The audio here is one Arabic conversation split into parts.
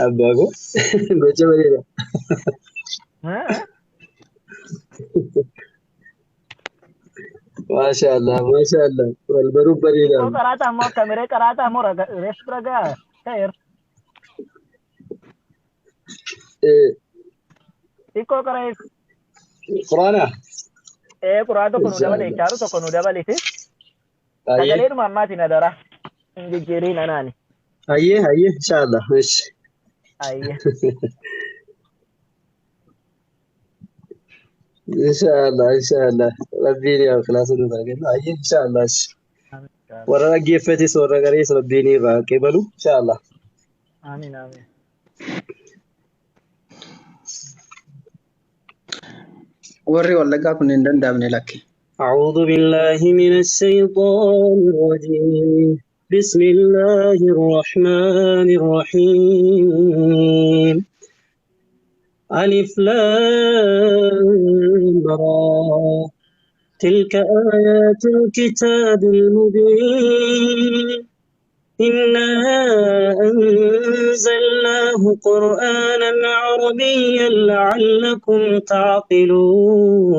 Abbago gocha bareeda. ها Masha Allah, masha Allah. Wal baruu bareeda. إيكو كراتا مو كاميرا كراتا مو ريش رجع خير Eh, إيكو كراي Quraana. إيه كراتا كنو Insha دبل Allah. إيشارو تو كنو دبل إيش Hayyee, سجلين ماما تندرا إنجي جيرين أناني hayyee, hayyee. Insha Allah. Ishi. أيه Insha Allah, insha Allah. Rabbiin yaa ikhlaasa nu ta'a. Hayyee, insha Allah. Ishi. آمين Warra dhaggeeffates warra garees Rabbiin irraa qeebalu. Insha Allah. آمين آمين warri wallaggaa kun hin danda'amne lakke. أعوذ بالله من الشيطان الرجيم. بسم الله الرحمن الرحيم. ألف لام را. تلك آيات الكتاب المبين. إنا أنزلناه قرآنا عربيا لعلكم تعقلون.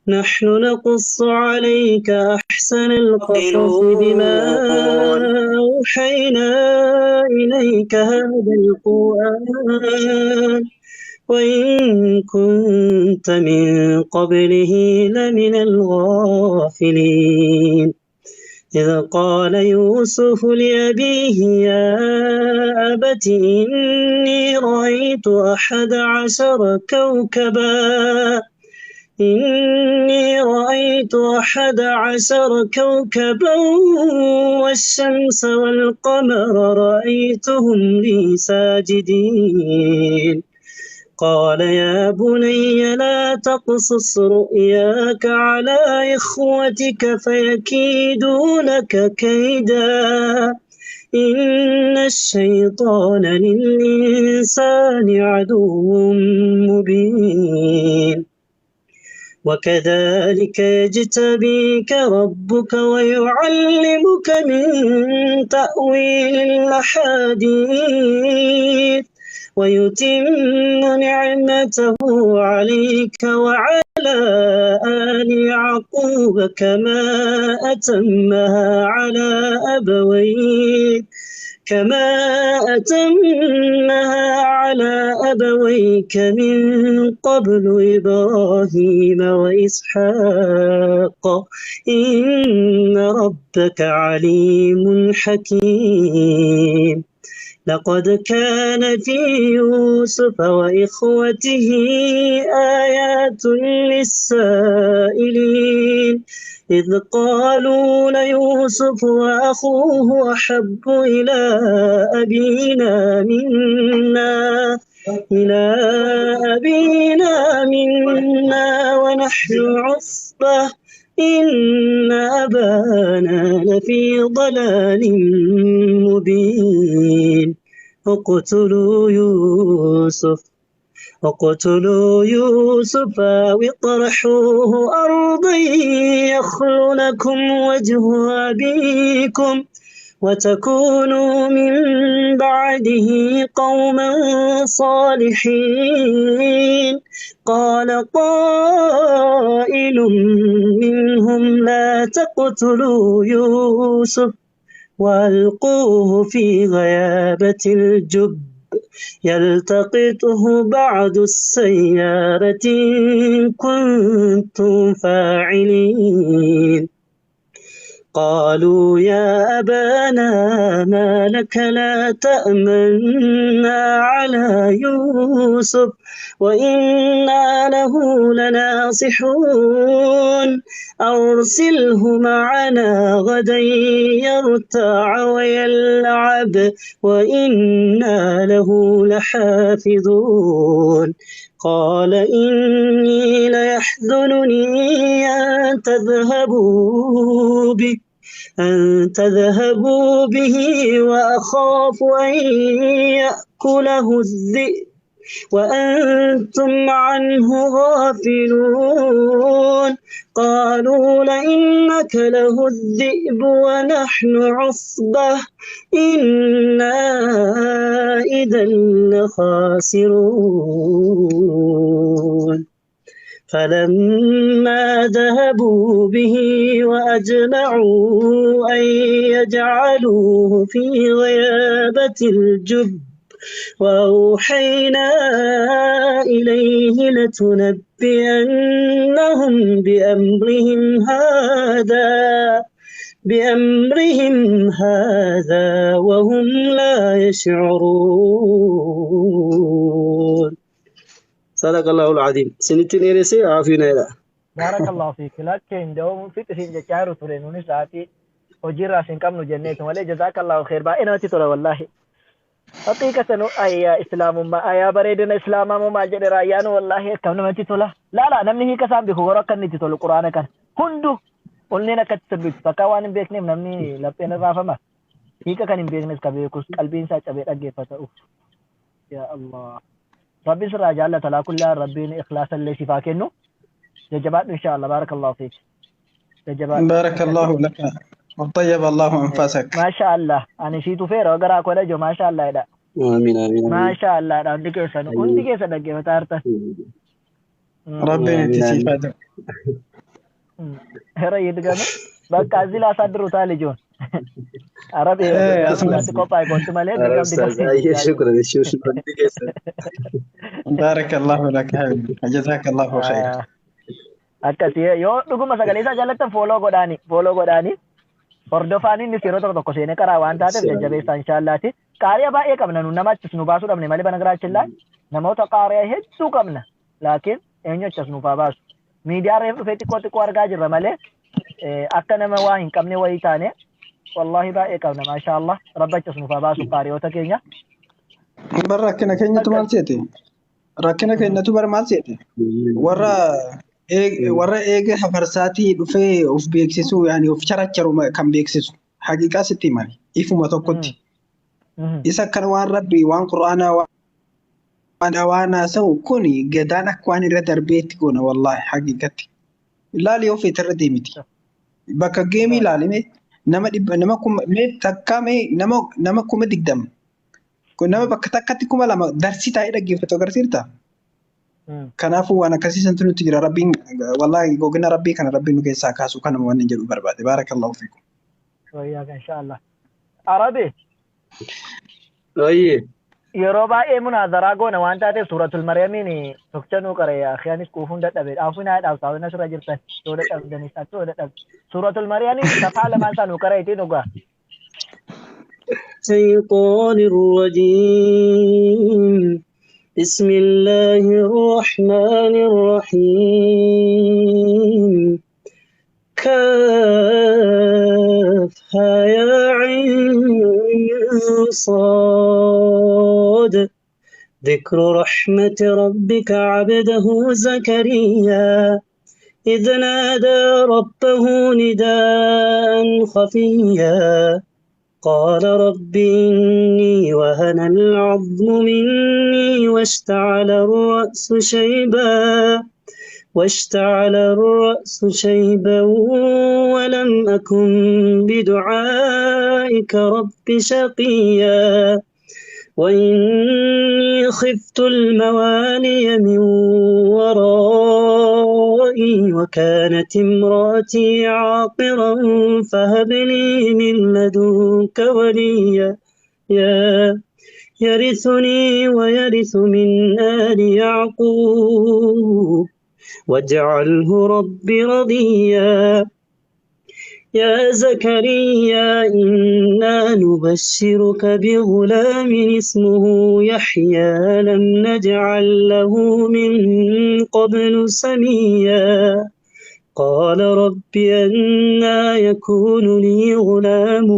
نحن نقص عليك أحسن القصص بما أوحينا إليك هذا القرآن وإن كنت من قبله لمن الغافلين. إذ قال يوسف لأبيه يا أبت إني رأيت 11 كوكبا والشمس والقمر رأيتهم لي ساجدين. قال يا بني لا تقصص رؤياك على إخوتك فيكيدوا لك كيدا إن الشيطان للإنسان عدو مبين. وكذلك يجتبيك ربك ويعلمك من تأويل الأحاديث ويتم نعمته عليك وعلى آل يعقوب كما أتمها على أبويك من قبل إبراهيم وإسحاق إن ربك عليم حكيم. لقد كان في يوسف وإخوته آيات للسائلين إذ قالوا ليوسف وأخوه أحب إلى أبينا منا ونحن عصبة إن أبانا لفي ضلال مبين. اقتلوا يوسف واطرحوه أرضا يخل لكم وجه أبيكم وتكونوا من بعده قوما صالحين. قال قائل منهم لا تقتلوا يوسف وألقوه في غيابة الجب يلتقطه بعض السيارة إن كنتم فاعلين. قالوا يا أبانا ما لك لا تأمنا على يوسف وإنا له لناصحون أرسله معنا غدا يرتع ويلعب وإنا له لحافظون. قال إني ليحزنني أن تذهبوا به وأخاف أن يأكله الذئب وأنتم عنه غافلون قالوا لئنك له الذئب ونحن عصبة إنا إذا لخاسرون فلما ذهبوا به وأجمعوا أن يجعلوه في غيابة الجب وأوحينا إليه لتنبئنهم بأمرهم هذا وهم لا يشعرون. صدق الله العظيم. سنتين إيرسي عافينا إلى. بارك الله فيك. لكن دوم في تسين جارو ترينوني ساعتي وجير راسين كم نجنيت ولا جزاك الله خير بقى أنا تطلع والله. حقيقة أي إسلام ما أي بريدنا إسلام ما جد رأيان والله كم نمتي تطلع. لا نمني هي كسام بخورا كن نتطلع القرآن كان. هندو قلنا كتبت فكوان بيكني نمني لبنا رافما. هي كان بيكني كبيكوس قلبين ساعة بيت أجي فتاو. يا الله. ربي سر الله تعالى كل ربي إخلاص اللي شفاكنه. جبات إن شاء الله. بارك الله فيك. جبات. بارك الله لك وطيب الله أنفاسك. ما شاء الله. أنا شيء تفير أقرأ كل جو ما شاء الله ده. آمين آمين. ما شاء الله ده عندك إنسان. عندك إنسان ده جماعة تارته. ربي يتسيفاد. هرا يدقنا. بس كازيلا صدر وتالي جون. عربي. أسمع. تكوباي كنت مالك. شكرا. بارك الله لك حبيبي جزاك الله خير. akkasi yoo dhuguma sagalee isaa jaallattan fooloo godhaani hordofaanii inni yeroo tokko seenee karaa waan taateef jajjabeessaa inshaallaati. Qaariyaa baay'ee qabna nu nama achis nu baasuu dhabne malee banagaraachillaa namoota qaariyaa hedduu qabna laakiin eenyu achas nuuf haa baasu. Miidiyaa reef dhufee xiqqoo argaa jirra malee akka nama waa hin qabne wayii taane wallahi baay'ee qabna maashaallah rabbi achas nuuf haa baasu qaariyoota keenya. Bar rakkina keenyatu maal seete? Rakkina keenyatu bar maal seete? Warra eega hafarsaatii dhufee of beeksisu yaani of characharu kan beeksisu haqiqaa sitti himani ifuma tokkotti. Isa kan waan rabbi waan quraanaa waan haasa'u kuni gadaan akka waan irra darbeetti goona wallahi haqiqatti. Ilaali yoo feete irra deemiti. Bakka geemii ilaalime nama kuma 20 kun nama bakka takkatti 2,000 darsii taa'ee dhaggeeffatu agarsiirta. Kanaafuu waan akkasiisantu nutti jira rabbiin wallahi googina rabbii kana rabbiin nu keessaa kaasu kanuma waan jedhu barbaade baarakallahu fiikum. Wayyaa inshaallah. Arabi. Oye. Yeroo baay'ee munaazaraa goona waan taateef suuratul Maryamiin tokko nuu qaree akhiyaanis kuufuun dadhabee dhaafunaa dhaabsaa na sura jirtan yoo dadhabdanis akka yoo dadhabde suuratul Maryamiin safaa lamaan isaa nuu qaree itti dhugaa. الشيطان الرجيم بسم الله الرحمن الرحيم كافها يا عين صاد ذكر رحمة ربك عبده زكريا إذ نادى ربه نداء خفيا قال رب إني وهن العظم مني واشتعل الرأس شيبا ولم أكن بدعائك رب شقيا وإني خفت الموالي من ورائي وكانت امرأتي عاقرا فهب لي من لدنك وليا يرثني ويرث من آل يعقوب واجعله رب رضيا يا زكريا إنا نبشرك بغلام اسمه يحيى لم نجعل له من قبل سميا قال رب أنى يكون لي غلام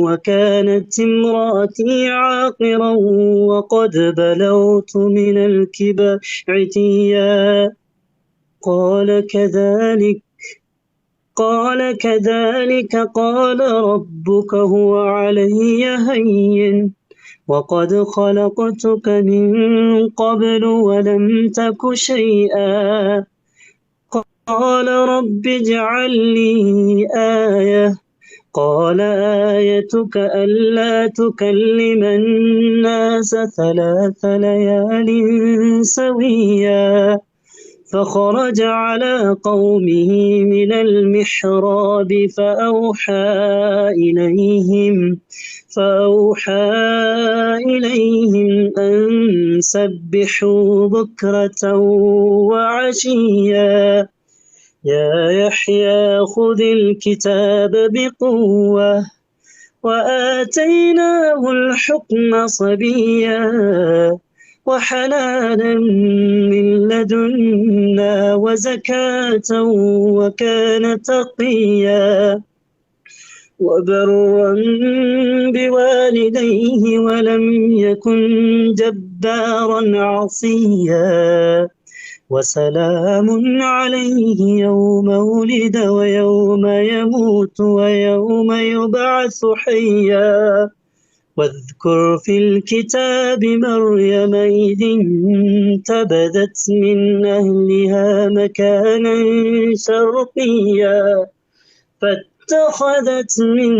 وكانت امرأتي عاقرا وقد بلغت من الكبر عتيا قال كذلك قال ربك هو علي هين وقد خلقتك من قبل ولم تك شيئا قال رب اجعل لي آية قال آيتك ألا تكلم الناس 3 ليال سويا فخرج على قومه من المحراب فأوحى إليهم أن سبحوا بكرة وعشيا يا يحيى خذ الكتاب بقوة وآتيناه الحكم صبيا وحنانا من لدنا وزكاة وكان تقيا وبرا بوالديه ولم يكن جبارا عصيا وسلام عليه يوم ولد ويوم يموت ويوم يبعث حيا واذكر في الكتاب مريم إذ انتبذت من أهلها مكانا شرقيا فاتخذت من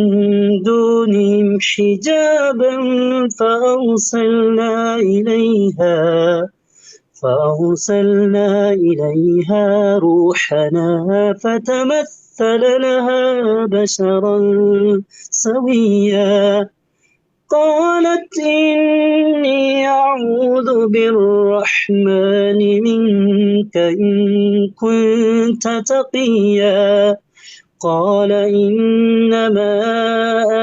دونهم حجابا فأرسلنا إليها روحنا فتمثل لها بشرا سويا قالت إني أعوذ بالرحمن منك إن كنت تقيا قال إنما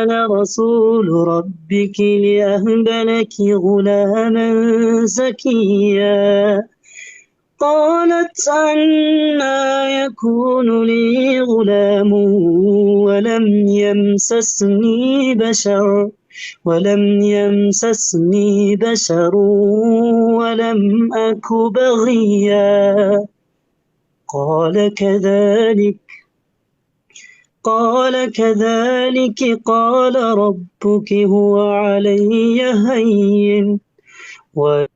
أنا رسول ربك لأهب لك غلاما زكيا قالت أنى يكون لي غلام ولم يمسسني بشر ولم أك بغيا قال كذلك قال ربك هو علي هين وهو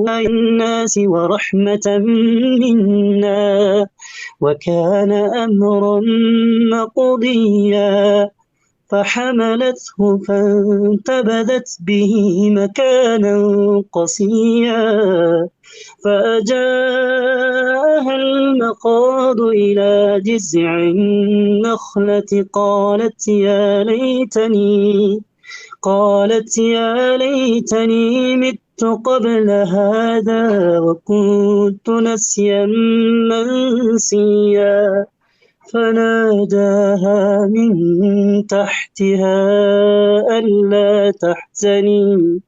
الناس ورحمة منا وكان أمرا مقضيا فحملته فانتبذت به مكانا قصيا فأجاءها المخاض إلى جذع النخلة قالت يا ليتني مت قبل هذا وكنت نسيا منسيا فناداها من تحتها ألا تحزني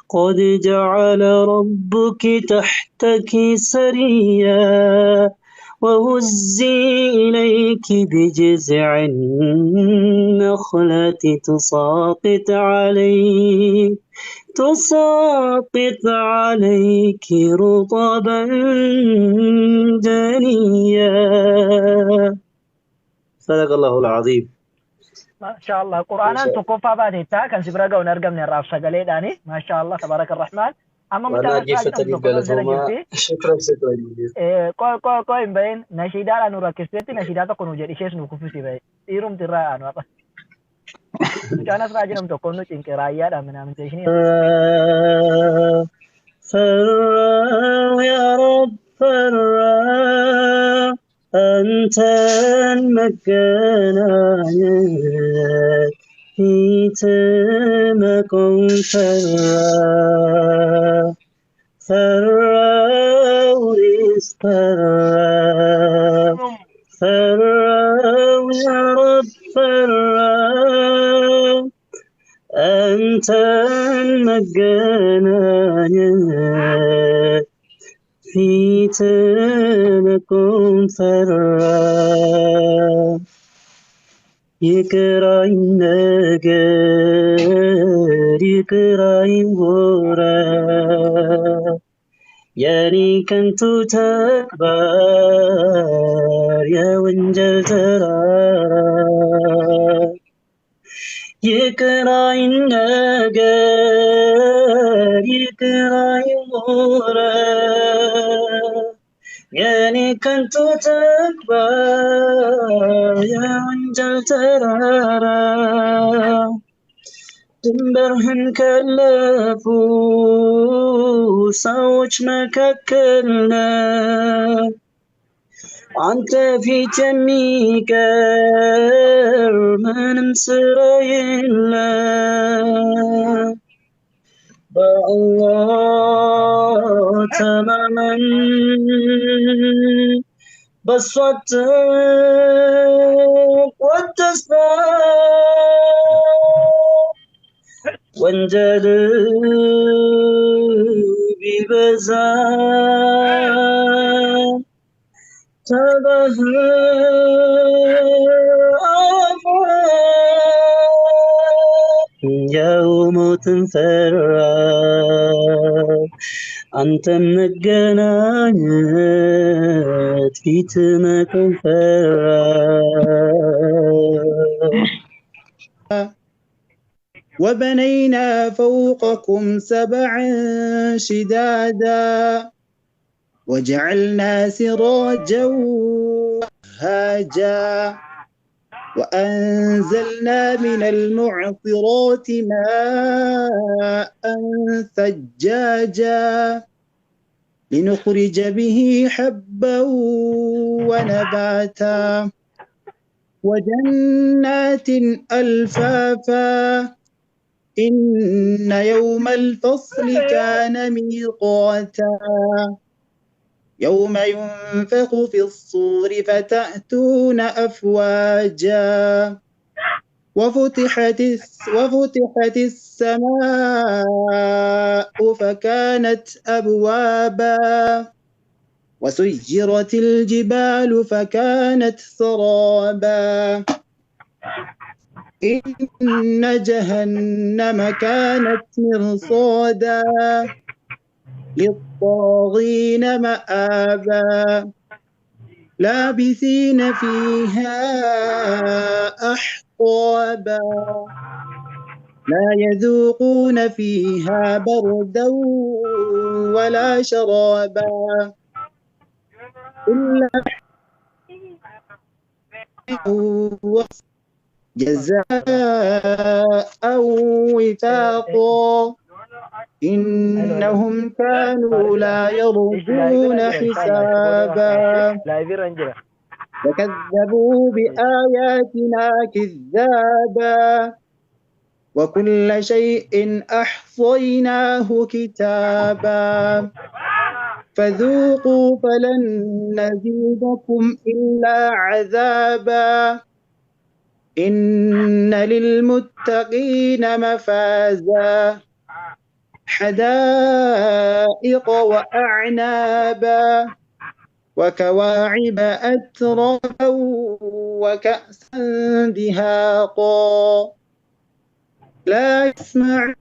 قد جعل ربك تحتك سريا وهزي إليك بجذع النخلة تساقط عليك رطبا جنيا صدق الله العظيم. ما شاء الله قرآن تكفى بعد كان سبراغا ونرجع من الراب شغالي داني ما شاء الله تبارك الرحمن أما وانا كيف تقبل شكرا كوي بين نشيدا أنو ركستي نشيدا تكونوا جدي شيء نكوفي بين إيروم ترى أنو apa كان أسرع جنم تكونوا تنكرايا دا من تشيني فرّا يا رب فرّا أنت المكانا في تمكن فرّا ورث فرّا يا رب فرّا أنت المجانا في تمكن فرّا يكراي نجار يكراي ورا يعني كنت تكبر يا ونجل ترى ይቅራኝ ነገር ይቅራኝ ኖረ የኔ ከንቱ ተግባር የወንጀል ተራራ ድንበርህን ከለፉ ሰዎች መካከል ነህ አንተ ፊት የሚቀር ምንም ስራ የለም በአላህ ተማመን በሱ አትቁረጥ ተስፋ ወንጀል ቢበዛ ያው ሞትን ፈራ አንተም መገናኘት ፊት መቆም ፈራ وبنينا فوقكم سبعا شدادا وجعلنا سراجا وهاجا وأنزلنا من المعصرات ماء ثجاجا لنخرج به حبا ونباتا وجنات ألفافا إن يوم الفصل كان ميقاتا يوم ينفخ في الصور فتأتون أفواجا وفتحت السماء فكانت أبوابا وسيرت الجبال فكانت سرابا إن جهنم كانت مرصادا للطاغين مآبا لابثين فيها أحقابا لا يذوقون فيها بردا ولا شرابا إلا جزاء وفاقا إنهم كانوا لا يرجون حسابا وكذبوا بآياتنا كذابا وكل شيء أحصيناه كتابا فذوقوا فلن نزيدكم إلا عذابا إن للمتقين مفازا حدائق وأعنابا وكواعب أترابا وكأسا دهاقا لا يسمعون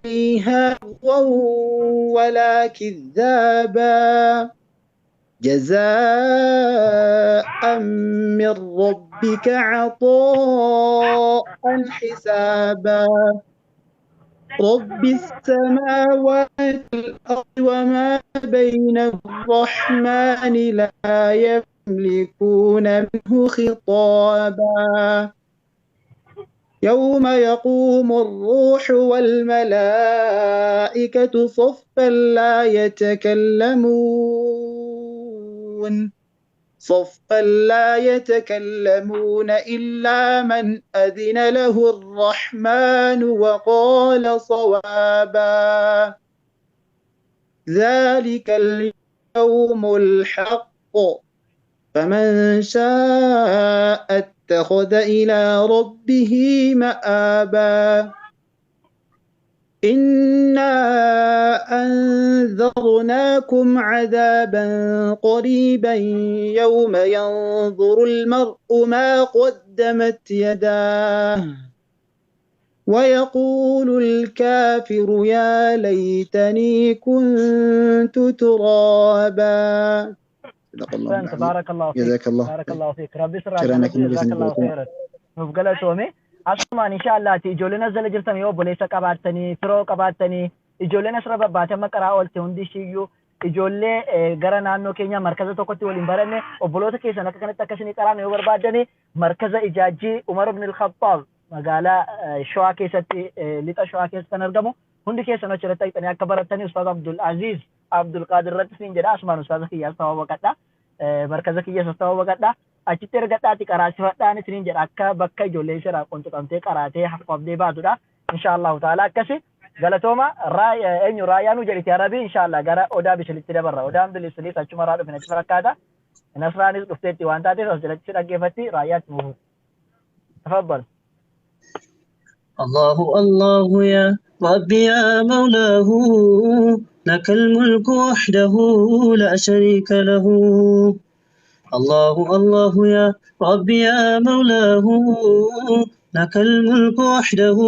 فيها لغوا ولا كذابا جزاء من ربك عطاء حسابا رب السماوات والأرض وما بين الرحمن لا يملكون منه خطابا يوم يقوم الروح والملائكة صفا لا يتكلمون إلا من أذن له الرحمن وقال صوابا ذلك اليوم الحق فمن شاء اتخذ إلى ربه مآبا إنا أنذرناكم عذابا قريبا يوم ينظر المرء ما قدمت يداه ويقول الكافر يا ليتني كنت ترابا. صدق الله العظيم. تبارك الله فيك. جزاك الله بارك الله فيك. ربي يسرك. شكرا لك. جزاك الله خيرا. نفقلا سومي asumaan insha Allah ijoolleen as jala jirtan yoo obboleessa qabaatanii firoo qabaatanii ijoolleen asirra babbaatan maqaraa oolte hundi ishiiyyuu ijoollee gara naannoo keenya markaza tokkotti waliin baranne obboloota keessan akka kanatti akkasini qaraan yoo barbaadani markaza ijaajii Umar ibn al-Khattab magaalaa Shawaa keessatti lixa Shawaa keessatti kan argamu hundi keessan achirratti dhaqxanii akka baratanii Ustaaz Abdul Aziz Abdul Qadir irratti siin jedha asumaan Ustaaz Kiyyaas ta'uu waqadha markaza Kiyyaas ta'uu waqadha achitti ergadhaati qaraasifadhaan isiniin jedha akka bakka ijoollee isaa qonxuqamtee qaraatee hafqabdee baatudha inshallah taala akkasi galatooma eenyu raayaanu jedhiti arabii inshallah gara odaa bishilitti dabarra odaan bilisulis achuma raa dhufne achi fakkaata nasraanis dhufteetti waan taateef as jalatti dhaggeeffatti raayaatti mufu tafabbal الله الله يا ربي يا مولاه لك الملك وحده لا شريك له الله الله يا ربي يا مولاه لك الملك وحده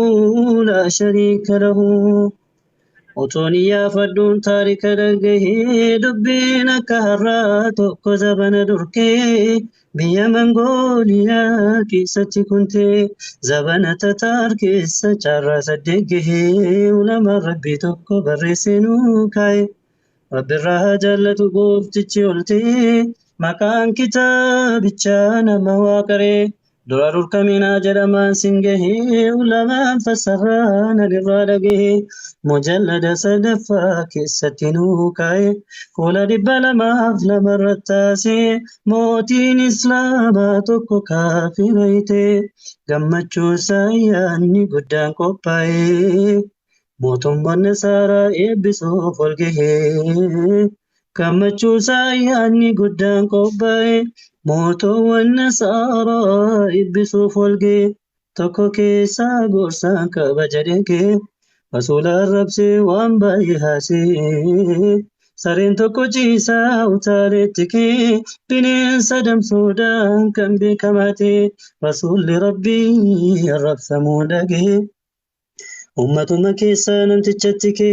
لا شريك له وتوني يا فدون تارك دقه دبينا كهرات كزبن دركي بيا منغوليا كيستي كنت زبن تتار كيس جرى صدقه ولما ربي تكو برسنو كاي رب الرهجلة قفت تشولتي مكان كتاب تشانا مواقري درار الكمينة جرما سنجه ولما فسرانا للرادقه مجلد صدفا كستنو كاي كل دبال ما أفلم الرتاسي موتين إسلاماتك كافريتي قمتشو ساياني قدان قباي موتم بنسارا إبسو فلقه قمتشو ساياني قدان قباي موتو والنصارى إبسو فلقي تكو كيسا قرسان كبجريكي رسول الرب سي وان بايهاسي سرين تكو جيسا وتاريتكي بنين سدم سودان كان بكماتي رسول ربي الرب ثمودكي أمة مكيسا نمتجتكي